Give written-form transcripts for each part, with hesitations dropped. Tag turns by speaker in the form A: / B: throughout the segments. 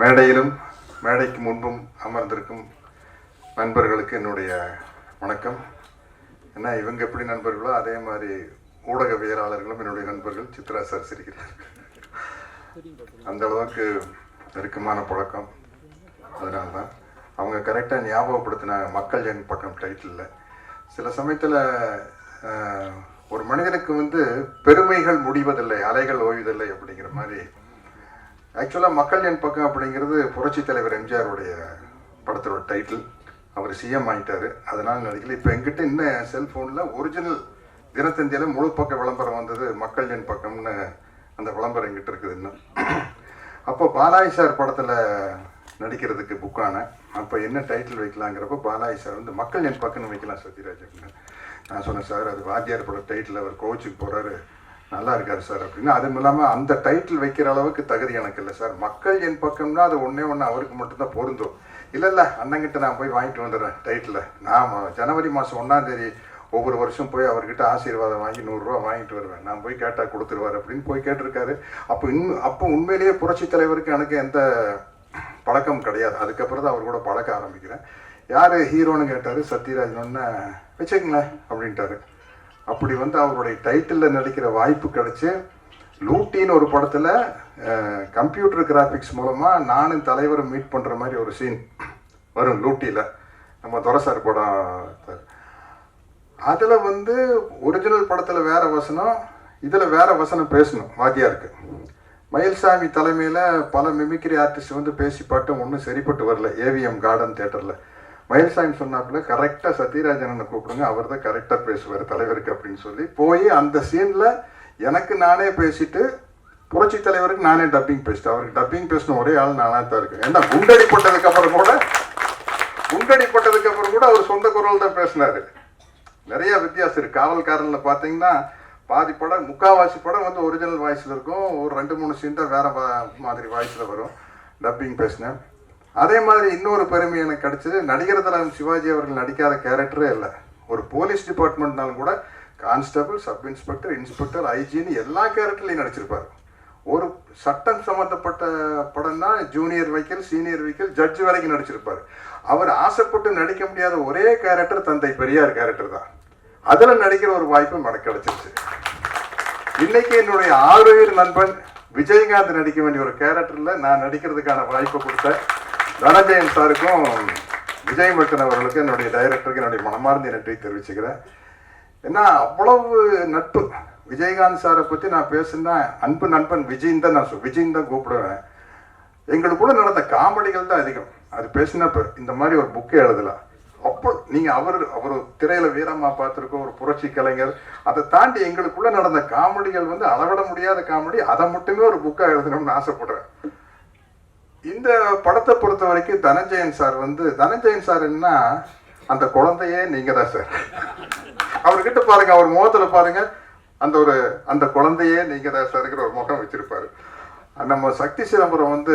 A: மேடையிலும் மேடைக்கு முன்பும் அமர்ந்திருக்கும் நண்பர்களுக்கு என்னுடைய வணக்கம். ஏன்னா இவங்க எப்படி நண்பர்களோ அதே மாதிரி ஊடகவியலாளர்களும் என்னுடைய நண்பர்கள். சித்ரா சார் சிரிக்கிறார். அந்த அளவுக்கு நெருக்கமான பழக்கம். அதனால்தான் அவங்க கரெக்டாக ஞாபகப்படுத்தின மக்கள் என் பக்கம் டைட்டிலில் சில சமயத்தில் ஒரு மனிதனுக்கு பெருமைகள் முடிவதில்லை, அலைகள் ஓய்வதில்லை அப்படிங்கிற மாதிரி. ஆக்சுவலாக மக்கள் என் பக்கம் அப்படிங்கிறது புரட்சி தலைவர் எம்ஜிஆருடைய படத்தோட டைட்டில். அவர் சிஎம் ஆகிட்டார், அதனால் நடிக்கல. இப்போ எங்கிட்ட இன்னும் செல்ஃபோனில் ஒரிஜினல் தினத்தந்தியில் முழு பக்க விளம்பரம் வந்தது, மக்கள் என் பக்கம்னு அந்த விளம்பரம் எங்கிட்ட இருக்குது இன்னும். அப்போ பாலாஜி சார் படத்தில் நடிக்கிறதுக்கு புக்கான அப்போ என்ன டைட்டில் வைக்கலாங்கிறப்போ பாலாஜி சார் மக்கள் என் பக்கம்னு வைக்கலாம் சத்யராஜ் அப்படின்னு. நான் சொன்னேன், சார் அது வாத்தியார் பட டைட்டில், அவர் கோச்சுக்கு போகிறாரு, நல்லா இருக்காரு சார் அப்படின்னு. அதுவும் இல்லாமல் அந்த டைட்டில் வைக்கிற அளவுக்கு தகுதி எனக்கு இல்லை சார். மக்கள் என் பக்கம்னா அது ஒன்றே அவருக்கு மட்டும்தான் பொருந்தும். இல்லை அண்ணங்கிட்ட நான் போய் வாங்கிட்டு வந்துடுறேன் டைட்டில். நான் ஜனவரி மாதம் 1ஆம் தேதி ஒவ்வொரு வருஷம் போய் அவர்கிட்ட ஆசீர்வாதம் வாங்கி 100 ரூபா வாங்கிட்டு வருவேன். நான் போய் கேட்டால் கொடுத்துருவார் அப்படின்னு போய் கேட்டிருக்காரு. அப்போ உண்மையிலேயே புரட்சி தலைவருக்கு எனக்கு எந்த பழக்கம் கிடையாது. அதுக்கப்புறம் தான் அவர் கூட பழக்க ஆரம்பிக்கிறேன். யார் ஹீரோன்னு கேட்டார். சத்யராஜ் ஒன்று வச்சுக்கங்களேன் அப்படின்ட்டாரு. அப்படி அவருடைய டைட்டிலில் நடிக்கிற வாய்ப்பு கிடச்சி லூட்டின்னு ஒரு படத்தில் கம்ப்யூட்டர் கிராஃபிக்ஸ் மூலமாக நானும் தலைவரும் மீட் பண்ணுற மாதிரி ஒரு சீன் வரும் லூட்டியில். நம்ம துரசார் படம். அதில் ஒரிஜினல் படத்தில் வேறு வசனம், இதில் வேறு வசனம் பேசணும் வாத்தியாருக்கு. மயில்சாமி தலைமையில் பல மிமிக்ரி ஆர்டிஸ்ட் பேசி பாட்டும் ஒன்றும் சரிப்பட்டு வரல. ஏவிஎம் கார்டன் தேட்டரில் மயில்சாமி சொன்னாப்புல கரெக்டாக சத்யராஜனை கூப்பிடுங்க, அவர் தான் கரெக்டாக பேசுவார் தலைவருக்கு அப்படின்னு சொல்லி போய் அந்த சீனில் எனக்கு நானே பேசிட்டு புரட்சி தலைவருக்கு நானே டப்பிங் பேசிட்டேன். அவருக்கு டப்பிங் பேசின ஒரே ஆள் நானாக தான் இருக்கேன். ஏன்னா குண்டடிப்பட்டதுக்கு அப்புறம் கூட அவர் சொந்த குரல் தான் பேசினார். நிறைய வித்தியாசம் இருக்குது. காவல்காரனில் பார்த்தீங்கன்னா பாதி படம், முக்கால்வாசி படம் ஒரிஜினல் வாய்ஸில் இருக்கும். ஒரு 2-3 சீன் தான் வேறு மாதிரி வாய்ஸில் வரும். டப்பிங் பேசினேன். அதே மாதிரி இன்னொரு பெருமை எனக்கு கிடைச்சது, நடிகர் தலைவர் சிவாஜி அவர்கள் நடிக்காத கேரக்டரே இல்லை. ஒரு போலீஸ் டிபார்ட்மெண்ட்னாலும் கூட கான்ஸ்டபிள், சப் இன்ஸ்பெக்டர், இன்ஸ்பெக்டர், ஐஜின்னு எல்லா கேரக்டர்லையும் நடிச்சிருப்பார். ஒரு சட்டம் சம்மந்தப்பட்ட படம்னா ஜூனியர் வைக்கல், சீனியர் வைக்கல், ஜட்ஜ் வரைக்கும் நடிச்சிருப்பார். அவர் ஆசைப்பட்டு நடிக்க முடியாத ஒரே கேரக்டர் தந்தை பெரியார் கேரக்டர் தான். அதில் நடிக்கிற ஒரு வாய்ப்பு எனக்கு கிடைச்சிருச்சு. இன்னைக்கு என்னுடைய ஆறுயிர் நண்பன் விஜயகாந்த் நடிக்க வேண்டிய ஒரு கேரக்டரில் நான் நடிக்கிறதுக்கான வாய்ப்பை கொடுத்தேன். தனஞ்சயன் சாருக்கும் விஜய் மட்டன் அவர்களுக்கும் என்னுடைய டைரக்டருக்கு என்னுடைய மனமார்ந்த நன்றியை தெரிவிச்சுக்கிறேன். ஏன்னா அவ்வளவு நட்பு. விஜயகாந்த் சாரை பற்றி நான் பேசுனா அன்பு நண்பன் விஜயின் தான் விஜயின் தான் கூப்பிடுவேன். எங்களுக்குள்ள நடந்த காமெடிகள் தான் அதிகம். அது பேசினப்ப இந்த மாதிரி ஒரு புக்கே எழுதலாம். அப்போ நீங்கள் அவர் திரையில வீரமா பார்த்துருக்கோம், ஒரு புரட்சி கலைஞர். அதை தாண்டி எங்களுக்குள்ள நடந்த காமெடிகள் அளவிட முடியாத காமெடி. அதை மட்டுமே ஒரு புக்காக எழுதணும்னு ஆசைப்படுறேன். இந்த படத்தை பொறுத்த வரைக்கும் தனஞ்சயன் சார் என்ன, அந்த குழந்தையே நீங்க தான் சார். அவர்கிட்ட பாருங்க, அவர் முகத்துல பாருங்க, அந்த குழந்தையே நீங்க தான் சார்ங்கிற ஒரு முகம் வச்சிருப்பாரு. நம்ம சக்தி சிதம்பரம்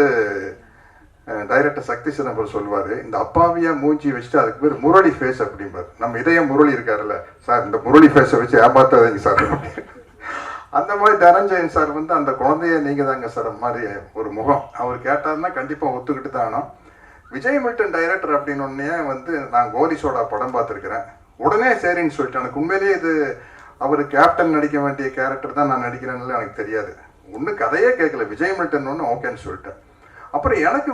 A: டைரக்டர் சக்தி சிதம்பரம் சொல்லுவாரு, இந்த அப்பாவியா மூஞ்சி வச்சுட்டு அதுக்கு பேர் முரளி ஃபேஸ் அப்படிம்பாரு. நம்ம இதயம் முரளி இருக்காருல்ல சார், இந்த முரளி ஃபேஸை வச்சு ஏமாத்தாதீங்க சார். அந்த மாதிரி தனஞ்சயன் சார் அந்த குழந்தைய நீங்க தாங்க சார் மாதிரி ஒரு முகம். அவர் கேட்டாருன்னா கண்டிப்பாக ஒத்துக்கிட்டு தான் ஆனோம். விஜய் மில்டன் டைரக்டர் அப்படின்னு ஒன்னே நான் கோலி சோடா படம் பார்த்துருக்கிறேன். உடனே சரின்னு சொல்லிட்டேன். எனக்கு உண்மையிலேயே இது அவர் கேப்டன் நடிக்க வேண்டிய கேரக்டர் தான் நான் நடிக்கிறேன்னு எனக்கு தெரியாது. ஒன்றும் கதையே கேட்கல. விஜய் மில்டன் ஒன்று ஓகேன்னு சொல்லிட்டேன். அப்புறம் எனக்கு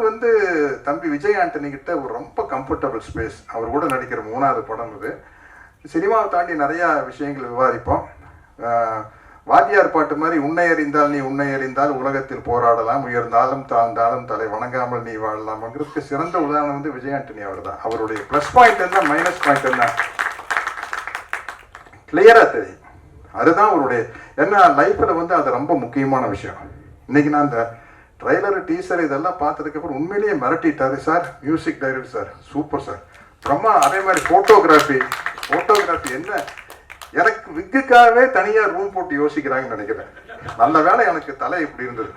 A: தம்பி விஜய் ஆண்டனி கிட்ட ஒரு ரொம்ப கம்ஃபர்டபுள் ஸ்பேஸ். அவர் கூட நடிக்கிற 3வது படம் இது. சினிமாவை தாண்டி நிறையா விஷயங்கள் விவாதிப்போம். வாத்தியார் பாட்டு மாதிரி உன்னை அறிந்தால் நீ உன்னை அறிந்தால் உலகத்தில் போராடலாம், உயர்ந்தாலும் தாழ்ந்தாலும் தலை வணங்காமல் நீ வாழலாம்ங்கிறதுக்கு சிறந்த உதாரணம் விஜய் ஆண்டனி அவர் தான். அவருடைய ப்ளஸ் பாயிண்ட் என்ன, மைனஸ் பாயிண்ட் என்ன கிளியரா தெரியும். அதுதான் அவருடைய என்ன லைஃப்ல அது ரொம்ப முக்கியமான விஷயம். இன்னைக்கு நான் இந்த ட்ரைலர், டீசர் இதெல்லாம் பார்த்ததுக்கு அப்புறம் உண்மையிலேயே மிரட்டிட்டாரு sir. Music director sir super sir, Brahma. அதே மாதிரி போட்டோகிராஃபி என்ன, எனக்கு விக்குக்காகவே தனியா ரூம் போட்டு யோசிக்கிறாங்கன்னு நினைக்கிறேன். நல்ல வேலை எனக்கு தலை இப்படி இருந்தது,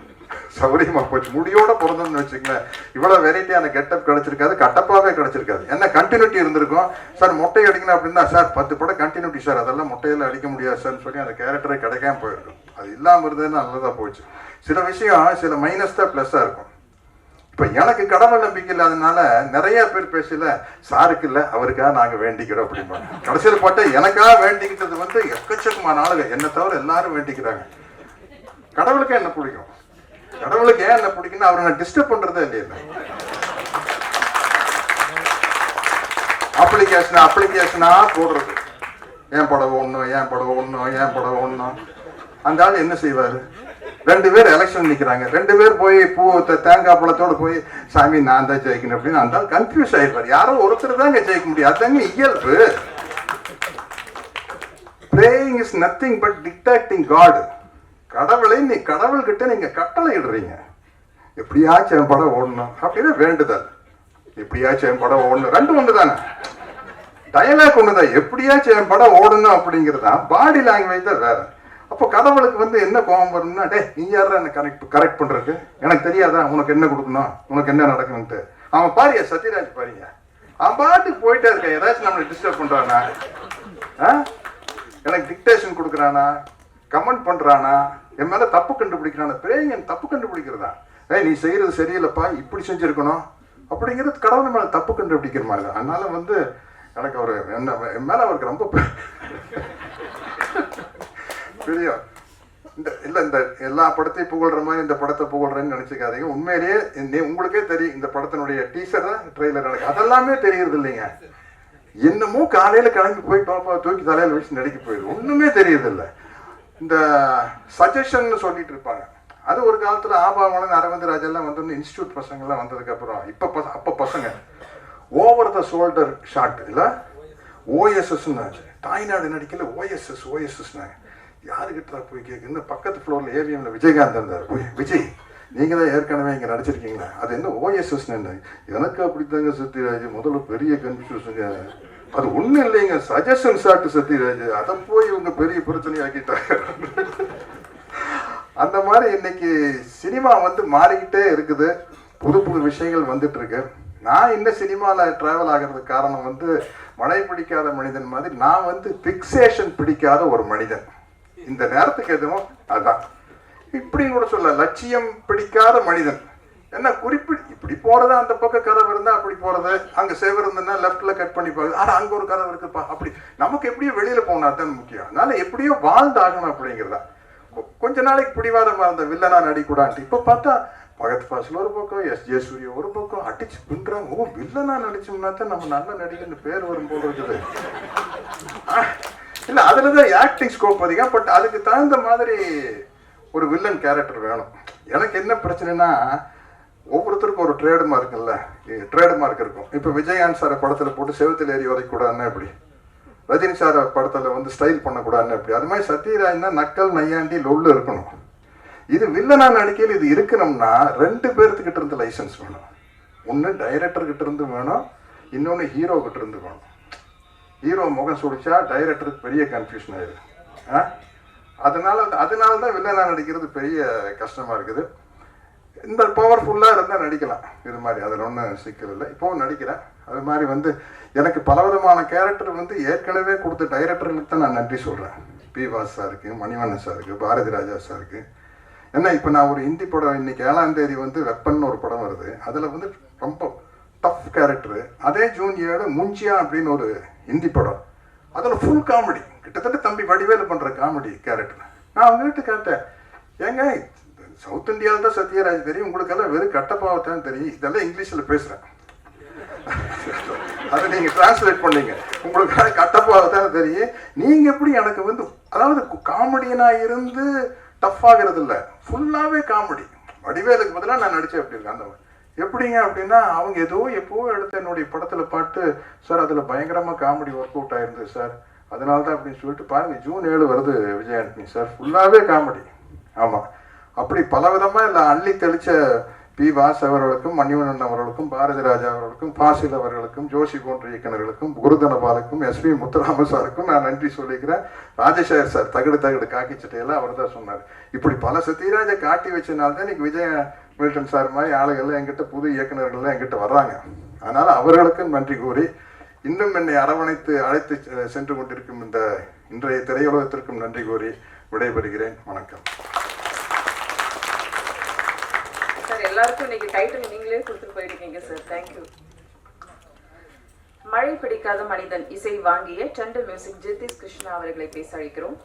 A: சௌரியமா போச்சு. முடியோட பிறந்தோம்னு வச்சுக்கங்களேன், இவ்வளவு வெரைட்டியான கெட்டப் கிடைச்சிருக்காது, கட்டப்பாவே கிடைச்சிருக்காது. என்ன கண்டினியூட்டி இருந்திருக்கும் சார். மொட்டை அடிக்கணும் அப்படின்னா சார் 10 படம் கண்டினியூட்டி சார், அதெல்லாம் மொட்டையில அடிக்க முடியாது சார்ன்னு சொல்லி அந்த கேரக்டரே கிடைக்காம போயிருக்கும். அது இல்லாமல் இருந்ததுன்னு நல்லதா போச்சு. சில விஷயம் சில மைனஸ் தான் பிளஸ்ஸா இருக்கும். இப்ப எனக்கு கடவுள் நம்பிக்கை இல்லாதனால நிறைய பேர் பேசல, சாருக்கு இல்ல அவருக்காக நாங்க வேண்டிக்கிறோம் அப்படிம்பாங்க. கடைசியில் பார்த்தா எனக்காக வேண்டிக்கிட்டது வந்து எக்கச்சக்கமான ஆளுங்க, என்ன தவிர எல்லாரும் வேண்டிக்கிறாங்க. கடவுளுக்கே என்ன பிடிக்கும், கடவுளுக்கு ஏன் என்ன பிடிக்கும்னு அவரை நான் டிஸ்டர்ப் பண்றதே இல்லையா. அப்ளிகேஷனா போடுறது, ஏன் படம் ஒண்ணும், ஏன் படம் ஒண்ணும், ஏன் படம் ஒண்ணும். அந்த ஆள் என்ன செய்வாரு, 2 பேர் எலெக்ஷன் நிக்கிறாங்க, 2 பேர் போய் பூ தேங்காய் பழத்தோட போய் சாமி நான் தான் ஜெயிக்கணும் அப்படின்னு அந்த ஆள் கன்ஃபியூஸ் ஆயிருப்பாரு. யாரோ ஒருத்தர் தாங்க ஜெயிக்க முடியும், அதாங்க இயல்பு. Praying is nothing but dictating God. கடவுளை நீ கடவுள்கிட்ட நீங்க கட்டளை இடுறீங்க, எப்படியாச்சும் என் படம் ஓடணும் அப்படின்னு வேண்டுதல். எப்படியாச்சும் என் படம் ஓடணும், ரெண்டு ஒன்று தானே, டயலாக் ஒண்ணுதான். எப்படியாச்சும் என் படம் ஓடணும் அப்படிங்கிறது தான், பாடி லாங்குவேஜ் தான் வேற. அப்போ கடவுளுக்கு வந்து என்ன கோபம் வரும்னா, டே நீ யாரா என்ன கரெக்ட் பண்றதுக்கு, எனக்கு தெரியாதா உனக்கு என்ன கொடுக்கணும், உனக்கு என்ன நடக்கணும்ட்டு. அவன் பாரியா சத்யராஜ் பாரியா, அவன் பாட்டுக்கு போயிட்டே இருக்கான். ஏதாச்சும் நம்மளை டிஸ்டர்ப் பண்றானா, எனக்கு டிக்டேஷன் கொடுக்குறானா, கமெண்ட் பண்றானா, என் மேல தப்பு கண்டுபிடிக்கிறானா. பிரேயிங் தப்பு கண்டுபிடிக்கிறதா, நீ செய்யறது சரியில்லைப்பா இப்படி செஞ்சிருக்கணும் அப்படிங்கிறது கடவுள் மேல தப்பு கண்டுபிடிக்கிற மாதிரி தான். அதனால வந்து எனக்கு அவர் என்ன என் மேல அவருக்கு ரொம்ப பெரிய இந்த எல்லா படத்தையும் புகழ்ற மாதிரி இந்த படத்தை புகழ்றேன்னு நினைச்சுக்காதீங்க. உண்மையிலேயே உங்களுக்கே தெரியும், இந்த படத்தினுடைய டீசர் தான் ட்ரெய்லர் எனக்கு அதெல்லாமே தெரியுறது இல்லைங்க. என்னமோ காலையில கிளம்பி போய் பாப்பா தூக்கி தலையில வச்சு நடிக்க போயிடுது, ஒண்ணுமே தெரியுது இல்லை. இந்த சஜஷன் சொல்லிட்டு இருப்பாங்க, அது ஒரு காலத்துல ஆபாவனம் அரவிந்த் ராஜெல்லாம் வந்து இன்ஸ்டியூட் பசங்க எல்லாம் வந்ததுக்கு அப்புறம் அப்ப பசங்க ஓவர் த ஷோல்டர் ஷாட் இல்ல OSS தாய்நாடு நடிக்கல OSS யாருக்கிட்ட போய் கேட்குன்னு பக்கத்து ஃப்ளோர்ல ஏவிஎம்ல விஜயகாந்த் இருந்தார். விஜய் நீங்க தான் ஏற்கனவே இங்க நடிச்சிருக்கீங்களா, அது என்ன OSS எனக்கு அப்படித்தாங்க சத்யராஜ், முதல்ல பெரிய கன்ஃபியூஷனுங்க, அது ஒண்ணும் இல்லைங்க சஜஷன் ஷாட் சத்யராஜ், அதை போய் இவங்க பெரிய பிரச்சனை ஆக்கிட்டாங்க. அந்த மாதிரி இன்னைக்கு சினிமா வந்து மாறிக்கிட்டே இருக்குது, புது புது விஷயங்கள் வந்துட்டு இருக்கு. நான் இந்த சினிமாவில் டிராவல் ஆகிறதுக்கு காரணம் வந்து மழை பிடிக்காத மனிதன் மாதிரி நான் வந்து பிக்சேஷன் பிடிக்காத ஒரு மனிதன். இந்த நேரத்துக்கு எதுவும் அதான் இப்படி கூட சொல்ல, லட்சியம் பிடிக்காத மனிதன். என்ன இப்படி போறது, அந்த பக்கம் கதவு இருந்தா அப்படி போறது, அங்க சேவர் இருந்ததுன்னா லெப்ட்ல கட் பண்ணி போகுது, ஆனா அங்க ஒரு கதவு இருக்குப்பா, அப்படி நமக்கு எப்படியோ வெளியில போனா தான் முக்கியம். அதனால எப்படியோ வாழ்ந்தாகணும் அப்படிங்கிறதா. கொஞ்ச நாளைக்கு பிடிவாதமா இருந்த வில்லனா நடிக்கூடான்ட்டு இப்ப பார்த்தா பகத் பாசில் ஒரு பக்கம், SJ சூர்யா ஒரு பக்கம் அடிச்சு பின்றாங்க. ஓ வில்லனா நடிச்சோம்னா தான் நம்ம நல்ல நடிகர்னு பேர் வரும் போல இருக்குது. இல்ல அதுலதான் ஆக்டிங் ஸ்கோப் அதிகம், பட் அதுக்கு தகுந்த மாதிரி ஒரு வில்லன் கேரக்டர் வேணும். எனக்கு என்ன பிரச்சனைனா, ஒவ்வொருத்தருக்கும் ஒரு ட்ரேட்மார்க் இல்ல, ட்ரேட்மார்க் இருக்கும். இப்ப விஜயகாந்த் சார படத்துல போட்டு செவத்தில் ஏறி வரைக்கூடாதுன்னா எப்படி, ரஜினி சார படத்துல வந்து ஸ்டைல் பண்ணக்கூடாதுன்னு எப்படி, அது மாதிரி சத்யராஜ்னா நக்கல் நையாண்டி லொல்லு இருக்கணும். இது வில்லனா நடிக்கையில் இது இருக்கணும்னா 2 பேர்த்துக்கிட்ட இருந்து லைசன்ஸ் வேணும். ஒன்று டைரக்டர் கிட்ட இருந்து வேணும், இன்னொன்று ஹீரோ கிட்ட இருந்து வேணும். ஹீரோ முகம் சுடிச்சா டைரக்டருக்கு பெரிய கன்ஃபியூஷன் ஆயிடுது. அதனால தான் வில்லனா நடிக்கிறது பெரிய கஷ்டமா இருக்குது. இந்த பவர்ஃபுல்லா இருந்தா நடிக்கலாம் இது மாதிரி, அதில் ஒன்றும் சிக்கல் இல்லை. இப்போவும் நடிக்கிறேன். அது மாதிரி வந்து எனக்கு பலவிதமான கேரக்டர் வந்து ஏற்கனவே கொடுத்த டைரக்டர்களுக்கு தான் நான் நன்றி சொல்றேன். பி வாஸ் சாருக்கு, மணிவண்ணன் சாருக்கு, பாரதி ராஜா சாருக்கு. ஏன்னா இப்போ நான் ஒரு ஹிந்தி படம் இன்னைக்கு 7ஆம் தேதி வந்து வெப்பன் ஒரு படம் வருது, அதில் வந்து ரொம்ப டஃப் கேரக்டரு. அதே ஜூன் 7 முஞ்சியா அப்படின்னு ஒரு ஹிந்தி படம், அதில் ஃபுல் காமெடி, கிட்டத்தட்ட தம்பி வடிவேலு பண்ற காமெடி கேரக்டர். நான் அவங்ககிட்ட கேட்டேன், ஏங்க சவுத் இந்தியாவில் தான் சத்யராஜ் தெரியும், உங்களுக்கெல்லாம் வெறும் கட்டப்பாவத்தான் தெரியும், இதெல்லாம் இங்கிலீஷ்ல பேசுறேன், அதை நீங்க டிரான்ஸ்லேட் பண்ணீங்க, உங்களுக்கு கட்டப்பாவத்தான் தெரியும், நீங்க எப்படி எனக்கு வந்து அதாவது காமெடியனா இருந்து டஃப் ஆகிறது இல்லை, ஃபுல்லாவே காமெடி. வடிவேலுக்கு பதிலாக நான் நடிச்சேன் எப்படி இருக்கேன் அந்த எப்படிங்க அப்படின்னா, அவங்க எப்போ எடுத்து என்னுடைய படத்துல பாட்டு சார் அதுல பயங்கரமா காமெடி ஒர்க் அவுட் ஆயிருந்தது சார், அதனால தான் அப்படின்னு சொல்லிட்டு பாருங்க ஜூன் 7 வருது விஜயாண்டனி சார், ஃபுல்லாவே காமெடி. ஆமா, அப்படி பலவிதமா இல்லை அள்ளி தெளிச்ச பி வாஸ் அவர்களுக்கும், மணிவண்ணன் அவர்களுக்கும், பாரதி ராஜா அவர்களுக்கும், பாசில் அவர்களுக்கும், ஜோஷி போன்ற இயக்குநர்களுக்கும், குருதனபாலுக்கும், SP முத்துராம சாருக்கும் நான் நன்றி சொல்லிக்கிறேன். ராஜசேகர் சார் தகடு காக்கி சட்டையெல்லாம் அவர் தான் சொன்னார். இப்படி பல சத்யராஜை காட்டி வச்சனால்தான் இன்னைக்கு விஜய மில்டன் சார் மாதிரி ஆளுகள்லாம் என்கிட்ட, புது இயக்குநர்கள்லாம் என்கிட்ட வர்றாங்க. அதனால அவர்களுக்கும் நன்றி கூறி, இன்னும் என்னை அரவணைத்து அழைத்து சென்று கொண்டிருக்கும் இந்த இன்றைய திரையுலகத்திற்கும் நன்றி கூறி விடைபெறுகிறேன். வணக்கம்.
B: சார் எல்லாருக்கும் இன்னைக்கு டைட்டில் நீங்களே கொடுத்துட்டு போயிருக்கீங்க சார். தேங்க்யூ. மழை பிடிக்காத மனிதன் இசை வாங்கிய டெண்டர் மியூசிக் ஜெகதீஷ் கிருஷ்ணா அவர்களை பேச அழைக்கிறோம்.